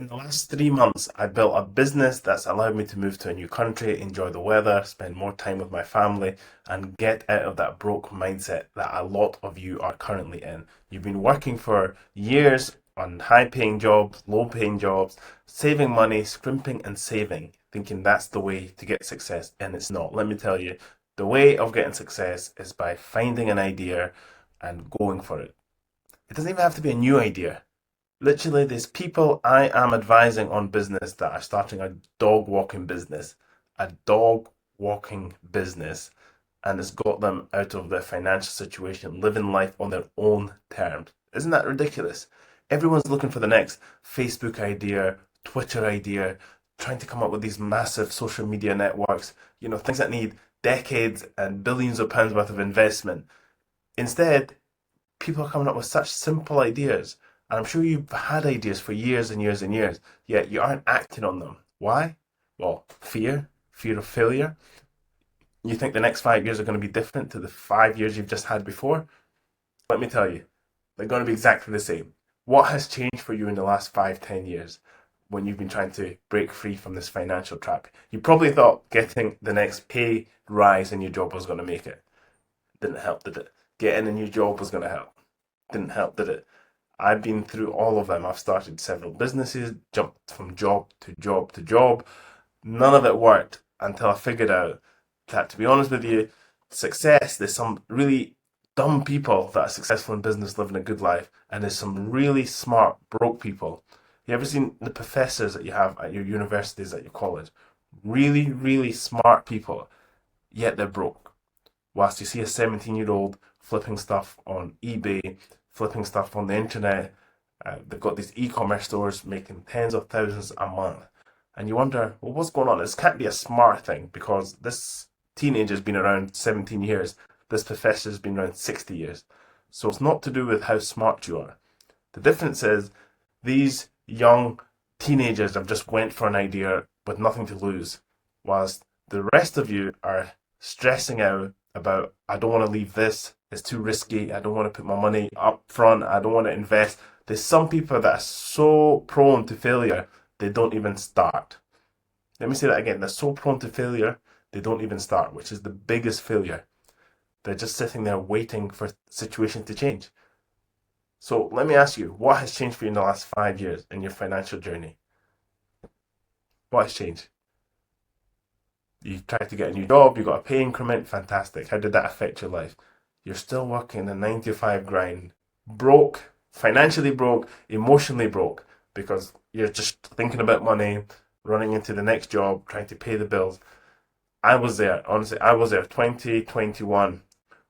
In the last 3 months, I built a business that's allowed me to move to a new country, enjoy the weather, spend more time with my family, and get out of that broke mindset that a lot of you are currently in. You've been working for years on high paying jobs, low paying jobs, saving money, scrimping and saving, thinking that's the way to get success, and it's not. Let me tell you, the way of getting success is by finding an idea and going for it. It doesn't even have to be a new idea. Literally, there's people I am advising on business that are starting a dog walking business, a dog walking business, and it's got them out of their financial situation, living life on their own terms. Isn't that ridiculous? Everyone's looking for the next Facebook idea, Twitter idea, trying to come up with these massive social media networks, things that need decades and billions of pounds worth of investment. Instead, people are coming up with such simple ideas. And I'm sure you've had ideas for years and years and years, yet you aren't acting on them. Why? Well, fear of failure. You think the next 5 years are going to be different to the 5 years you've just had before? Let me tell you, they're going to be exactly the same. What has changed for you in the last 5, 10 years when you've been trying to break free from this financial trap? You probably thought getting the next pay rise in your job was going to make it. Didn't help, did it? Getting a new job was going to help. Didn't help, did it? I've been through all of them. I've started several businesses, jumped from job to job to job. None of it worked until I figured out that, to be honest with you, success, there's some really dumb people that are successful in business living a good life, and there's some really smart, broke people. You ever seen the professors that you have at your universities, at your college? Really, really smart people, yet they're broke. Whilst you see a 17-year-old flipping stuff on eBay, flipping stuff on the internet, they've got these e-commerce stores making tens of thousands a month. And you wonder, well, what's going on? This can't be a smart thing because this teenager's been around 17 years. This professor's been around 60 years. So it's not to do with how smart you are. The difference is these young teenagers have just went for an idea with nothing to lose, whilst the rest of you are stressing out about, I don't want to leave this, it's too risky, I don't want to put my money up front, I don't want to invest. There's some people that are so prone to failure, they don't even start. Let me say that again. They're so prone to failure, they don't even start, which is the biggest failure. They're just sitting there waiting for the situation to change. So let me ask you, what has changed for you in the last 5 years in your financial journey? What has changed? You tried to get a new job, you got a pay increment, fantastic. How did that affect your life? You're still working the 9 to 5 grind, broke, financially broke, emotionally broke, because you're just thinking about money, running into the next job, trying to pay the bills. I was there, honestly, I was there. 2021,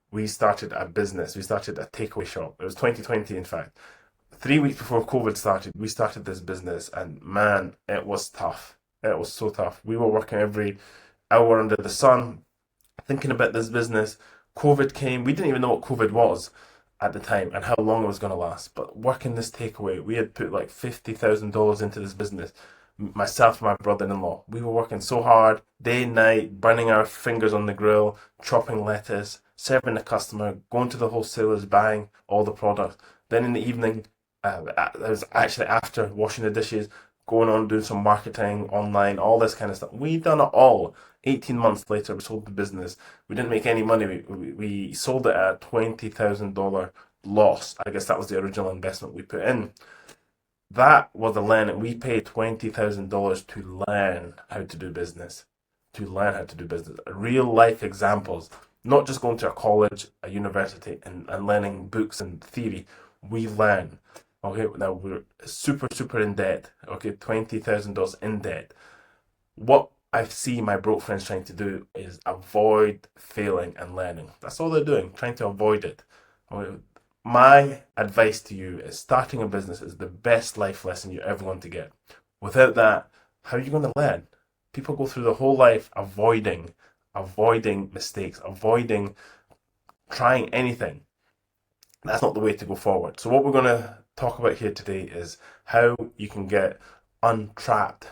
we started a business, we started a takeaway shop. It was 2020, in fact. 3 weeks before COVID started, we started this business, and man, it was tough. It was so tough. We were working every hour under the sun, thinking about this business. COVID came. We didn't even know what COVID was at the time and how long it was going to last. But working this takeaway, we had put like $50,000 into this business. Myself and my brother-in-law, we were working so hard, day and night, burning our fingers on the grill, chopping lettuce, serving the customer, going to the wholesalers, buying all the products. Then in the evening, that was actually after washing the dishes, going on doing some marketing online, all this kind of stuff. We done it all. 18 months later, we sold the business. We didn't make any money. We sold it at a $20,000 loss. I guess that was the original investment we put in. That was the learning. We paid $20,000 to learn how to do business. To learn how to do business. Real life examples. Not just going to a college, a university, and learning books and theory. We learn. Okay, now we're super, super in debt. Okay, $20,000 in debt. What I see my broke friends trying to do is avoid failing and learning. That's all they're doing, trying to avoid it. Okay, my advice to you is starting a business is the best life lesson you're ever going to get. Without that, how are you going to learn? People go through the whole life avoiding mistakes, avoiding trying anything. That's not the way to go forward. So what we're going to talk about here today is how you can get untrapped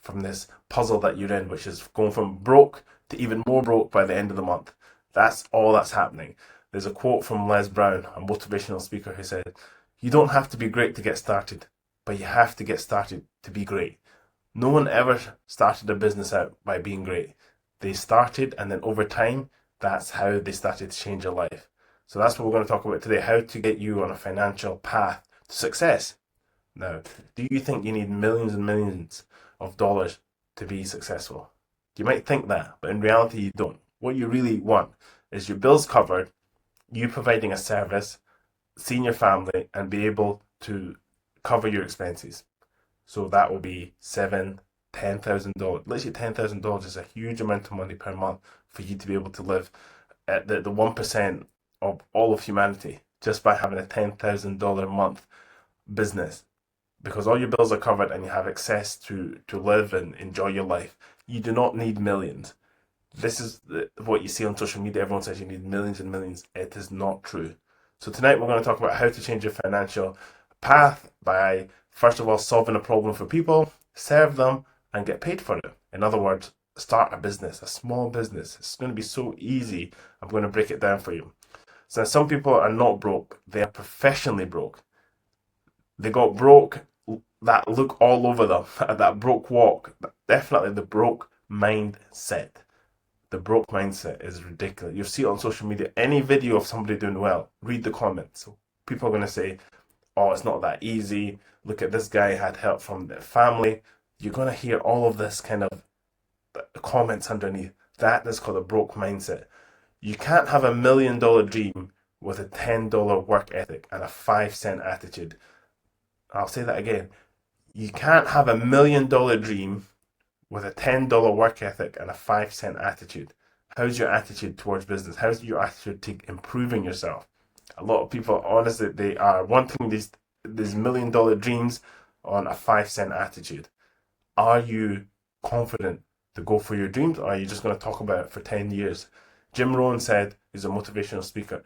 from this puzzle that you're in, which is going from broke to even more broke by the end of the month. That's all that's happening. There's a quote from Les Brown, a motivational speaker, who said, "You don't have to be great to get started. but you have to get started to be great. No one ever started a business out by being great. They started, and then over time, that's how they started to change their life. So that's what we're going to talk about today, how to get you on a financial path to success. Now, do you think you need millions and millions of dollars to be successful? You might think that, but in reality, you don't. What you really want is your bills covered, you providing a service, seeing your family, and be able to cover your expenses. So that will be $10,000. Literally $10,000 is a huge amount of money per month for you to be able to live at the 1% of all of humanity just by having a $10,000 a month business. Because all your bills are covered and you have access to live and enjoy your life. You do not need millions. This is what you see on social media. Everyone says you need millions and millions. It is not true. So tonight we're going to talk about how to change your financial path by, first of all, solving a problem for people, serve them, and get paid for it. In other words, start a business, a small business. It's going to be so easy. I'm going to break it down for you. So some people are not broke. They are professionally broke. They got broke that look all over them, that broke walk, definitely the broke mindset. The broke mindset is ridiculous. You'll see it on social media. Any video of somebody doing well, read the comments. So people are going to say, oh, it's not that easy. Look at this guy, had help from their family. You're going to hear all of this kind of comments underneath. That is called a broke mindset. You can't have $1 million dream with a $10 work ethic and a 5-cent attitude. I'll say that again. You can't have $1 million dream with a $10 work ethic and a 5-cent attitude. How's your attitude towards business? How's your attitude to improving yourself? A lot of people, honestly, they are wanting these $1 million dreams on a 5-cent attitude. Are you confident to go for your dreams, or are you just going to talk about it for 10 years? Jim Rohn said, he's a motivational speaker,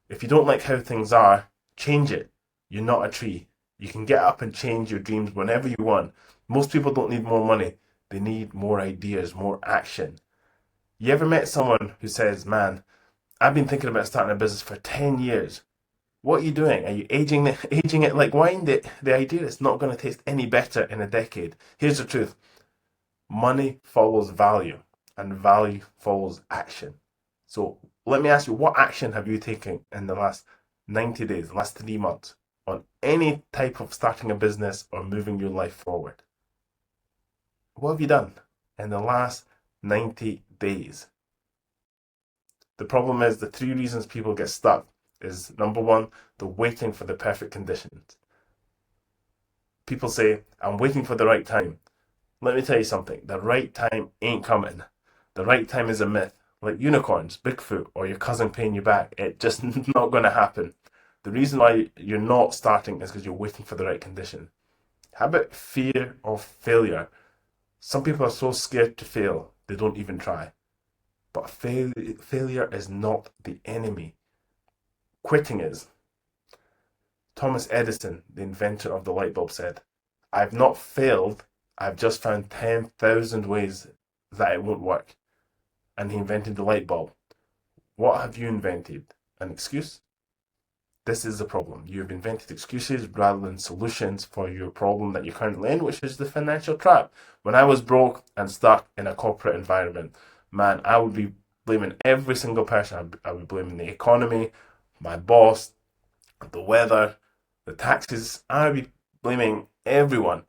if you don't like how things are, change it. You're not a tree. You can get up and change your dreams whenever you want. Most people don't need more money. They need more ideas, more action. You ever met someone who says, man, I've been thinking about starting a business for 10 years. What are you doing? Are you aging it like wine? The idea is not going to taste any better in a decade. Here's the truth. Money follows value, and value follows action. So let me ask you, what action have you taken in the last 90 days, the last 3 months, on any type of starting a business or moving your life forward? What have you done in the last 90 days? The problem is the 3 reasons people get stuck is, number 1, they're waiting for the perfect conditions. People say, I'm waiting for the right time. Let me tell you something. The right time ain't coming. The right time is a myth. Like unicorns, Bigfoot, or your cousin paying you back. It's just not going to happen. The reason why you're not starting is because you're waiting for the right condition. How about fear of failure? Some people are so scared to fail, they don't even try. But failure is not the enemy. Quitting is. Thomas Edison, the inventor of the light bulb, said, I've not failed, I've just found 10,000 ways that it won't work. And he invented the light bulb. What have you invented? An excuse? This is the problem. You've invented excuses rather than solutions for your problem that you're currently in, which is the financial trap. When I was broke and stuck in a corporate environment, man, I would be blaming every single person. I would be blaming the economy, my boss, the weather, the taxes. I would be blaming everyone.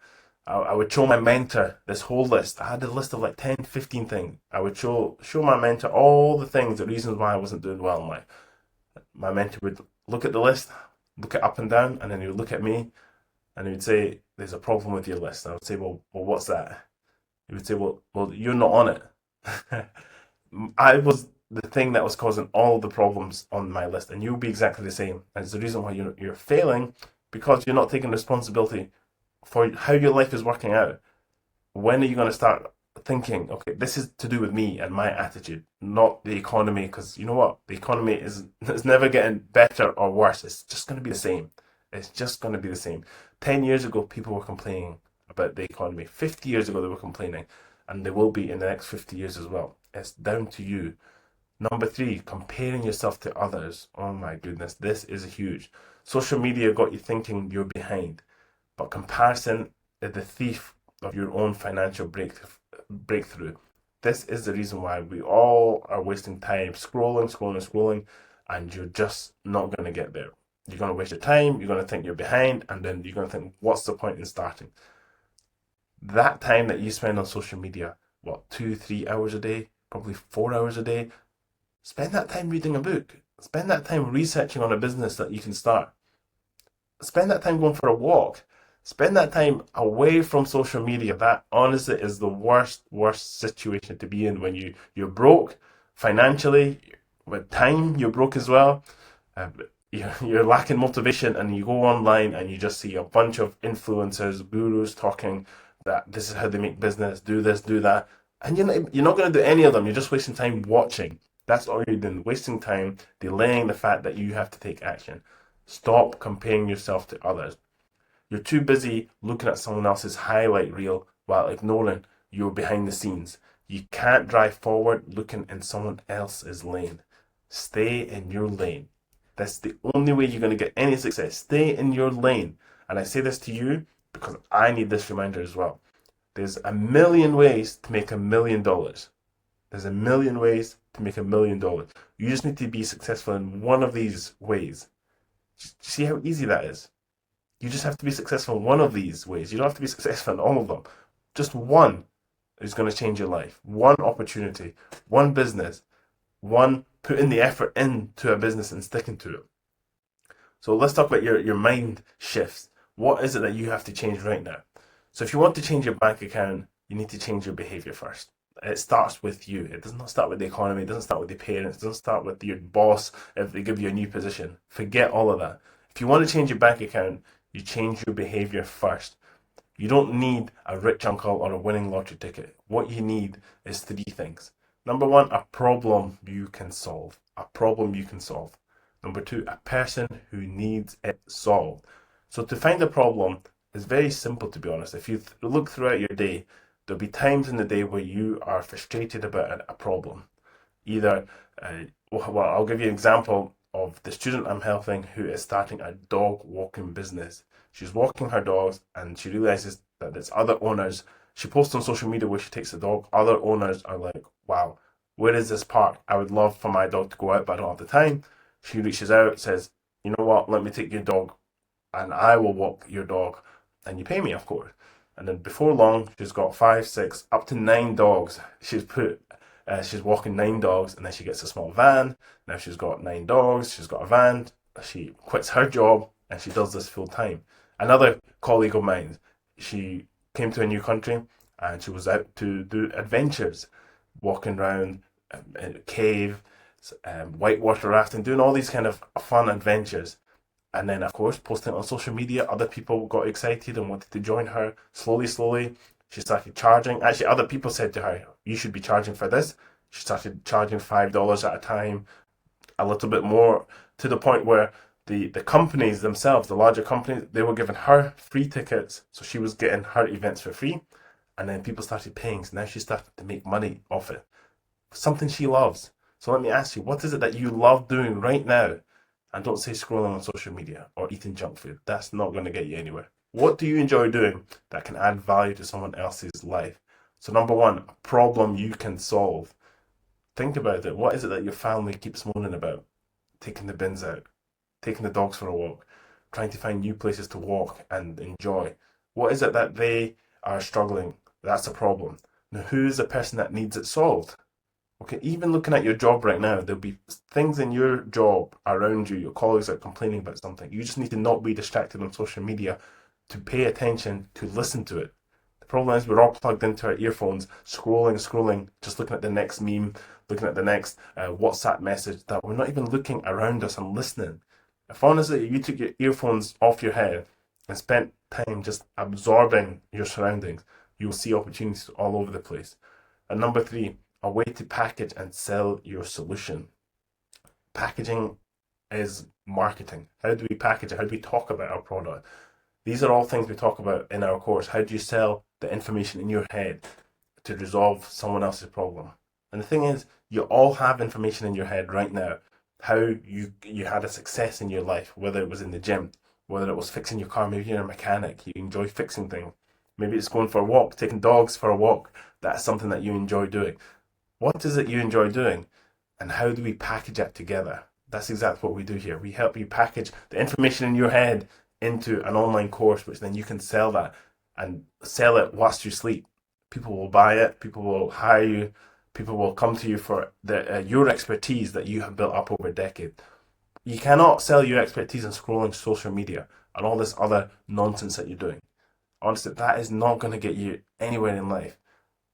I would show my mentor this whole list. I had a list of like 10, 15 things. I would show my mentor all the things, the reasons why I wasn't doing well in life. My mentor would look at the list, look it up and down, and then he would look at me and he would say, there's a problem with your list. And I would say, well, what's that? He would say, well, you're not on it. I was the thing that was causing all the problems on my list, and you'll be exactly the same. And it's the reason why you're failing, because you're not taking responsibility for how your life is working out. When are you going to start thinking, okay, this is to do with me and my attitude, not the economy? Because you know what? The economy is never getting better or worse. It's just going to be the same. It's just going to be the same. 10 years ago, people were complaining about the economy. 50 years ago, they were complaining. And they will be in the next 50 years as well. It's down to you. Number 3, comparing yourself to others. Oh my goodness, this is huge. Social media got you thinking you're behind. But comparison is the thief of your own financial breakthrough. This is the reason why we all are wasting time scrolling, and you're just not going to get there. You're going to waste your time, you're going to think you're behind, and then you're going to think, what's the point in starting? That time that you spend on social media, what, 2, 3 hours a day, probably 4 hours a day, spend that time reading a book. Spend that time researching on a business that you can start. Spend that time going for a walk. Spend that time away from social media. That honestly is the worst situation to be in when you're broke financially, with time, you're broke as well. You're lacking motivation, and you go online and you just see a bunch of influencers, gurus talking that this is how they make business, do this, do that. And you're not going to do any of them. You're just wasting time watching. That's all you're doing, wasting time, delaying the fact that you have to take action. Stop comparing yourself to others. You're too busy looking at someone else's highlight reel while ignoring your behind the scenes. You can't drive forward looking in someone else's lane. Stay in your lane. That's the only way you're going to get any success. Stay in your lane. And I say this to you because I need this reminder as well. There's a million ways to make $1,000,000. There's a million ways to make $1,000,000. You just need to be successful in one of these ways. See how easy that is? You just have to be successful in one of these ways. You don't have to be successful in all of them. Just one is going to change your life. One opportunity, one business, one putting the effort into a business and sticking to it. So let's talk about your mind shifts. What is it that you have to change right now? So if you want to change your bank account, you need to change your behavior first. It starts with you. It does not start with the economy. It doesn't start with the parents. It doesn't start with your boss if they give you a new position. Forget all of that. If you want to change your bank account, you change your behavior first. You don't need a rich uncle or a winning lottery ticket. What you need is 3 things. Number 1, a problem you can solve. A problem you can solve. Number 2, a person who needs it solved. So to find a problem is very simple, to be honest. If you look throughout your day, there'll be times in the day where you are frustrated about a problem. Either, well, I'll give you an example of the student I'm helping who is starting a dog walking business. She's walking her dogs and she realizes that there's other owners. She posts on social media where she takes the dog. Other owners are like, wow, where is this park? I would love for my dog to go out, but I don't have the time. She reaches out, says, you know what, let me take your dog and I will walk your dog. And you pay me, of course. And then before long, she's got 5, 6, up to 9 dogs. She's walking 9 dogs, and then she gets a small van. Now she's got 9 dogs, she's got a van. She quits her job and she does this full time. Another colleague of mine, she came to a new country and she was out to do adventures, walking around in a cave, whitewater rafting, doing all these kind of fun adventures. And then, of course, posting it on social media. Other people got excited and wanted to join her. Slowly, she started charging. Actually, other people said to her, you should be charging for this. She started charging $5 at a time, a little bit more, to the point where the companies themselves, the larger companies, they were giving her free tickets. So she was getting her events for free. And then people started paying. So now she started to make money off it. Something she loves. So let me ask you, what is it that you love doing right now? And don't say scrolling on social media or eating junk food. That's not going to get you anywhere. What do you enjoy doing that can add value to someone else's life? So number 1, a problem you can solve. Think about it. What is it that your family keeps moaning about? Taking the bins out, taking the dogs for a walk, trying to find new places to walk and enjoy. What is it that they are struggling? That's a problem. Now, who's the person that needs it solved? Okay, even looking at your job right now, there'll be things in your job around you, your colleagues are complaining about something. You just need to not be distracted on social media, to pay attention, to listen to it. The problem is we're all plugged into our earphones, scrolling, just looking at the next meme, looking at the next WhatsApp message, that we're not even looking around us and listening. If honestly you took your earphones off your head and spent time just absorbing your surroundings, you'll see opportunities all over the place. And number 3, a way to package and sell your solution. Packaging is marketing. How do we package it? How do we talk about our product? These are all things we talk about in our course. How do you sell the information in your head to resolve someone else's problem? And the thing is, you all have information in your head right now. How you had a success in your life, whether it was in the gym, Whether it was fixing your car, maybe you're a mechanic, you enjoy fixing things. Maybe it's going for a walk, taking dogs for a walk. That's something that you enjoy doing. What is it you enjoy doing? And how do we package that together? That's exactly what we do here. We help you package the information in your head into an online course, which then you can sell that and sell it whilst you sleep. People will buy it, people will hire you, people will come to you for your expertise that you have built up over a decade. You cannot sell your expertise in scrolling social media and all this other nonsense that you're doing. Honestly, that is not going to get you anywhere in life.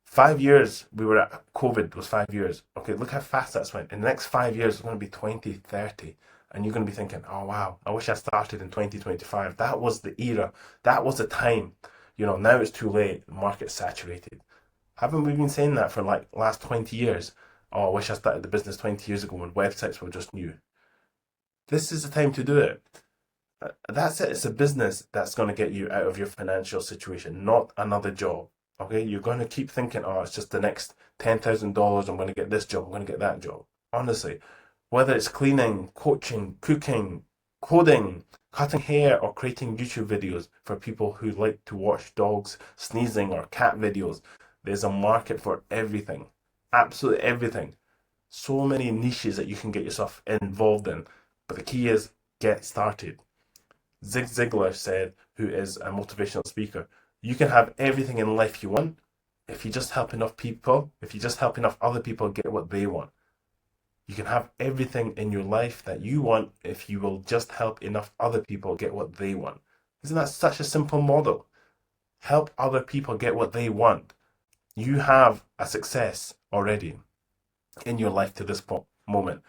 5 years we were at COVID was 5 years. Okay, look how fast that's went. In the next 5 years, it's going to be 2030. And you're going to be thinking, oh wow, I wish I started in 2025. That was the era. That was the time. Now it's too late. The market's saturated. Haven't we been saying that for like last 20 years? Oh, I wish I started the business 20 years ago when websites were just new. This is the time to do it. That's it. It's a business that's going to get you out of your financial situation, not another job. Okay, you're going to keep thinking, oh, it's just the next $10,000. I'm going to get this job. I'm going to get that job. Honestly, whether it's cleaning, coaching, cooking, coding, cutting hair, or creating YouTube videos for people who like to watch dogs sneezing or cat videos, there's a market for everything. Absolutely everything. So many niches that you can get yourself involved in. But the key is get started. Zig Ziglar said, who is a motivational speaker, you can have everything in life you want if you just help enough people, if you just help enough other people get what they want. You can have everything in your life that you want if you will just help enough other people get what they want. Isn't that such a simple model? Help other people get what they want. You have a success already in your life to this moment.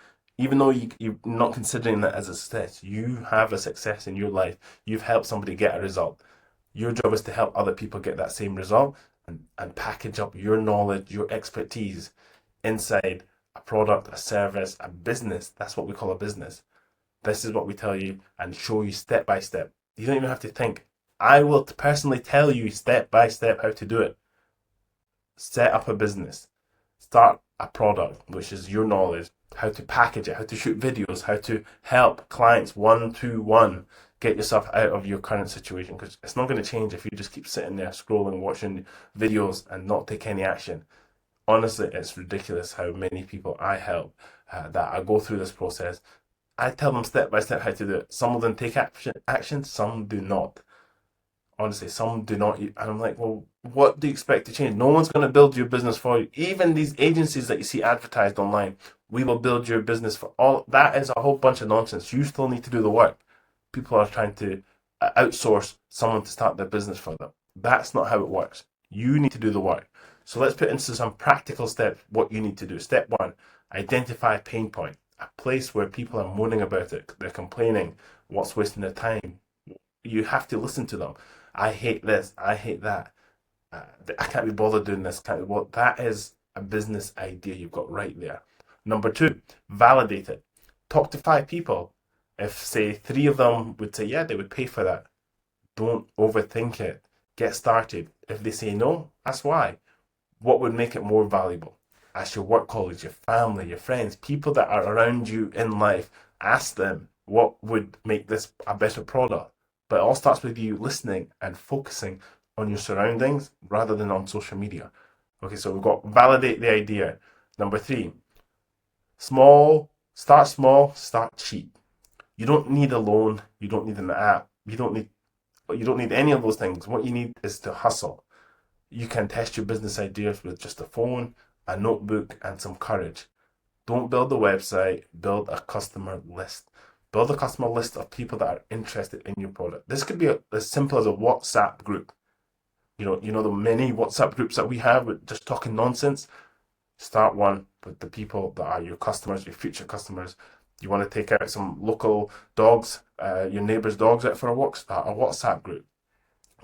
Even though you're not considering that as a success, you have a success in your life. You've helped somebody get a result. Your job is to help other people get that same result and package up your knowledge, your expertise inside a product, a service, a business. That's what we call a business. This is what we tell you and show you step by step. You don't even have to think. I will personally tell you step by step how to do it. Set up a business. Start a product, which is your knowledge, how to package it, how to shoot videos, how to help clients one-to-one get yourself out of your current situation, because it's not going to change if you just keep sitting there scrolling, watching videos and not take any action. Honestly, it's ridiculous how many people I help that I go through this process. I tell them step by step how to do it. Some of them take action, some do not. Honestly, some do not. And I'm like, well, what do you expect to change? No one's going to build your business for you. Even these agencies that you see advertised online, we will build your business for all. That is a whole bunch of nonsense. You still need to do the work. People are trying to outsource someone to start their business for them. That's not how it works. You need to do the work. So let's put into some practical steps what you need to do. Step one, identify a pain point, a place where people are moaning about it. They're complaining, what's wasting their time. You have to listen to them. I hate this, I hate that. I can't be bothered doing this. That is a business idea you've got right there. Number two, validate it. Talk to 5 people. If, say, 3 of them would say, yeah, they would pay for that, don't overthink it. Get started. If they say no, ask why. What would make it more valuable? Ask your work colleagues, your family, your friends, people that are around you in life. Ask them what would make this a better product. But it all starts with you listening and focusing on your surroundings rather than on social media. Okay, so we've got validate the idea. Number 3, start cheap. You don't need a loan. You don't need an app. You don't need any of those things. What you need is to hustle. You can test your business ideas with just a phone, a notebook, and some courage. Don't build a website. Build a customer list. Build a customer list of people that are interested in your product. This could be as simple as a WhatsApp group. You know the many WhatsApp groups that we have with just talking nonsense. Start one with the people that are your customers, your future customers. You want to take out some local dogs, your neighbour's dogs out for a walk, start a WhatsApp group.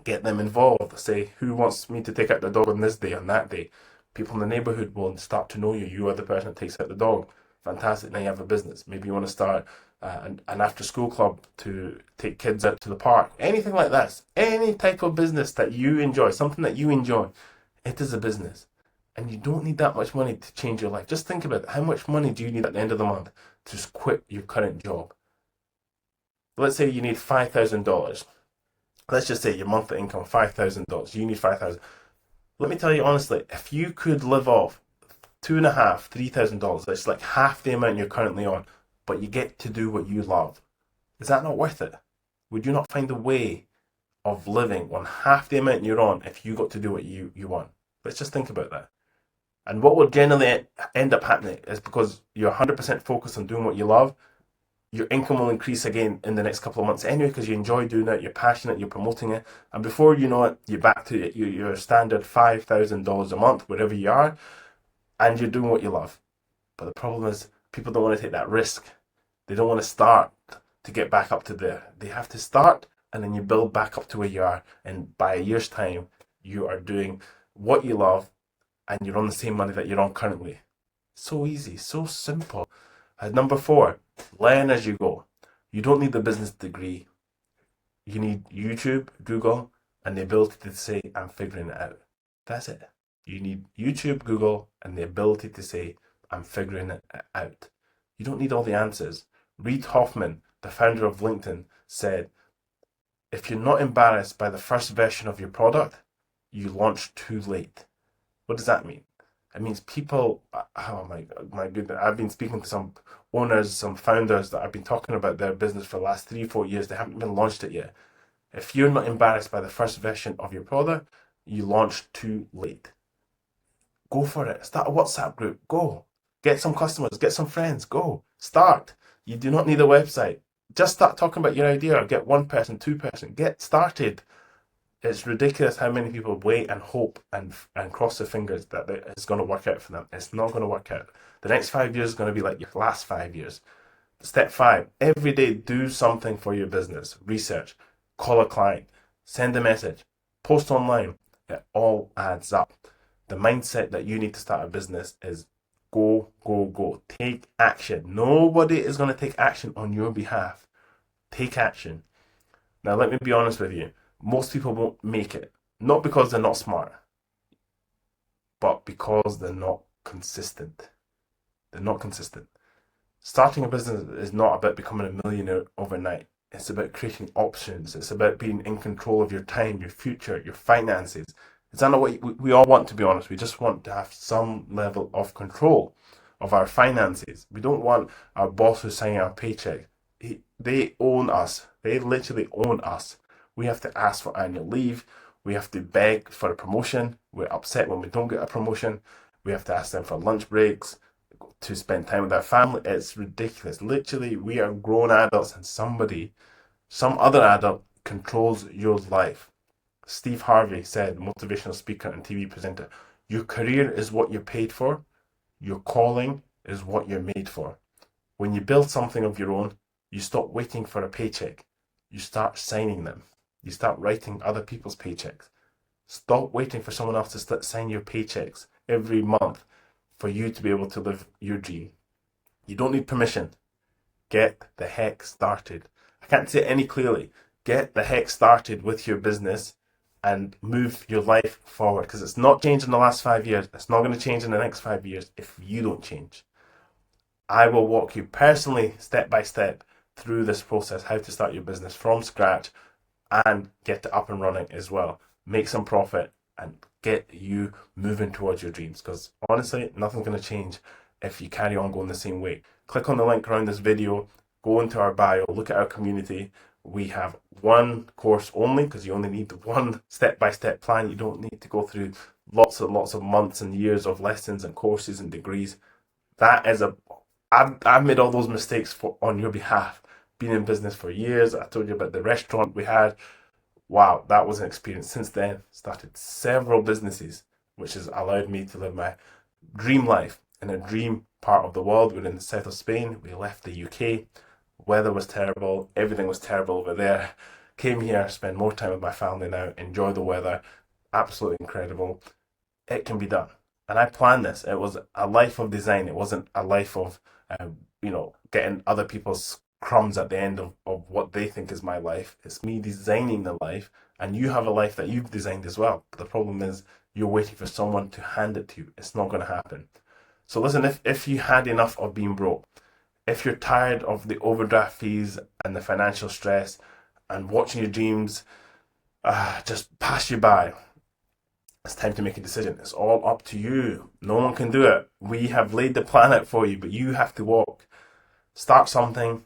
Get them involved. Say, who wants me to take out the dog on this day, on that day? People in the neighbourhood will start to know you. You are the person that takes out the dog. Fantastic. Now you have a business. Maybe you want to start an after-school club to take kids out to the park. Anything like that. Any type of business that you enjoy, something that you enjoy, it is a business. And you don't need that much money to change your life. Just think about it. How much money do you need at the end of the month to just quit your current job? Let's say you need $5,000. Let's just say your monthly income $5,000. You need 5,000. Let me tell you honestly, if you could live off two and a half, $3,000, that's like half the amount you're currently on, but you get to do what you love. Is that not worth it? Would you not find a way of living on half the amount you're on if you got to do what you want? Let's just think about that. And what will generally end up happening is because you're 100% focused on doing what you love, your income will increase again in the next couple of months anyway because you enjoy doing it, you're passionate, you're promoting it, and before you know it, you're back to your standard $5,000 a month, wherever you are, and you're doing what you love. But the problem is, people don't want to take that risk. They don't want to start to get back up to there. They have to start, and then you build back up to where you are, and by a year's time, you are doing what you love, and you're on the same money that you're on currently. So easy, so simple. Number 4, learn as you go. You don't need the business degree. You need YouTube, Google, and the ability to say, I'm figuring it out. That's it. You need YouTube, Google, and the ability to say, I'm figuring it out. You don't need all the answers. Reid Hoffman, the founder of LinkedIn, said, if you're not embarrassed by the first version of your product, you launch too late. What does that mean? It means people, oh my goodness, I've been speaking to some owners, some founders that have been talking about their business for the last 3-4 years. They haven't even launched it yet. If you're not embarrassed by the first version of your product, you launch too late. Go for it. Start a WhatsApp group. Go. Get some customers. Get some friends. Go. Start. You do not need a website. Just start talking about your idea or get one person, two person. Get started. It's ridiculous how many people wait and hope and cross their fingers that it's going to work out for them. It's not going to work out. The next 5 years is going to be like your last 5 years. Step 5, every day do something for your business. Research, call a client, send a message, post online. It all adds up. The mindset that you need to start a business is go, go, go. Take action. Nobody is going to take action on your behalf. Take action. Now, let me be honest with you. Most people won't make it. Not because they're not smart, but because they're not consistent. They're not consistent. Starting a business is not about becoming a millionaire overnight. It's about creating options. It's about being in control of your time, your future, your finances. It's not what we all want, to be honest. We just want to have some level of control of our finances. We don't want our boss who's signing our paycheck. They own us. They literally own us. We have to ask for annual leave. We have to beg for a promotion. We're upset when we don't get a promotion. We have to ask them for lunch breaks, to spend time with our family. It's ridiculous. Literally, we are grown adults and some other adult controls your life. Steve Harvey said, motivational speaker and TV presenter, your career is what you're paid for. Your calling is what you're made for. When you build something of your own, you stop waiting for a paycheck. You start signing them. You start writing other people's paychecks. Stop waiting for someone else to sign your paychecks every month for you to be able to live your dream. You don't need permission. Get the heck started. I can't say it any clearly. Get the heck started with your business and move your life forward, because it's not changed in the last 5 years. It's not going to change in the next 5 years if you don't change. I will walk you personally, step by step, through this process, how to start your business from scratch and get it up and running as well. Make some profit and get you moving towards your dreams, because honestly, nothing's going to change if you carry on going the same way. Click on the link around this video, go into our bio, look at our community. We have one course only, because you only need one step-by-step plan. You don't need to go through lots of months and years of lessons and courses and degrees. I've made all those mistakes on your behalf. Been in business for years. I told you about the restaurant we had. Wow, that was an experience. Since then, started several businesses, which has allowed me to live my dream life in a dream part of the world. We're in the south of Spain. We left the UK. Weather was terrible. Everything was terrible over there. Came here, spend more time with my family now. Enjoy the weather. Absolutely incredible. It can be done. And I planned this. It was a life of design. It wasn't a life of, getting other people's crumbs at the end of what they think is my life. It's me designing the life, and you have a life that you've designed as well. But the problem is you're waiting for someone to hand it to you. It's not going to happen. So listen, if you had enough of being broke, If you're tired of the overdraft fees and the financial stress and watching your dreams just pass you by, it's time to make a decision. It's all up to you. No one can do it. We have laid the planet for you, but you have to walk. Start something,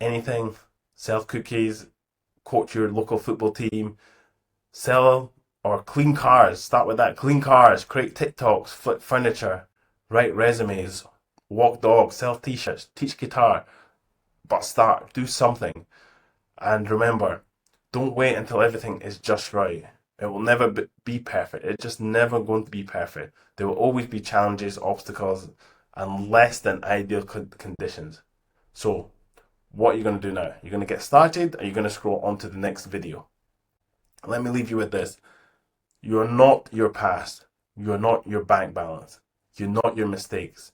anything. Sell cookies, coach your local football team, sell or clean cars. Start with that. Clean cars, create TikToks, flip furniture, write resumes, walk dogs, sell t-shirts, teach guitar. But start, do something. And remember, don't wait until everything is just right. It will never be perfect. It's just never going to be perfect. There will always be challenges, obstacles, and less than ideal conditions. So, what are you going to do now? You're going to get started, or you're going to scroll on to the next video. Let me leave you with this. You're not your past. You're not your bank balance. You're not your mistakes.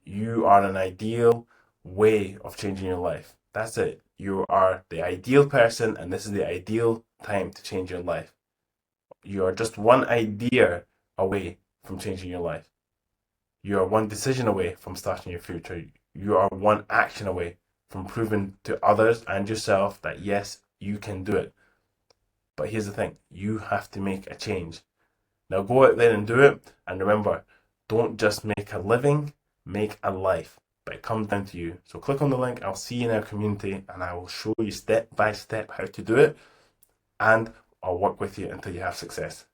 You are an ideal way of changing your life. That's it. You are the ideal person, and this is the ideal time to change your life. You are just one idea away from changing your life. You are one decision away from starting your future. You are one action away from proving to others and yourself that yes, you can do it. But here's the thing, you have to make a change. Now go out there and do it, and remember, don't just make a living, make a life. But it comes down to you. So click on the link, I'll see you in our community, and I will show you step by step how to do it, and I'll work with you until you have success.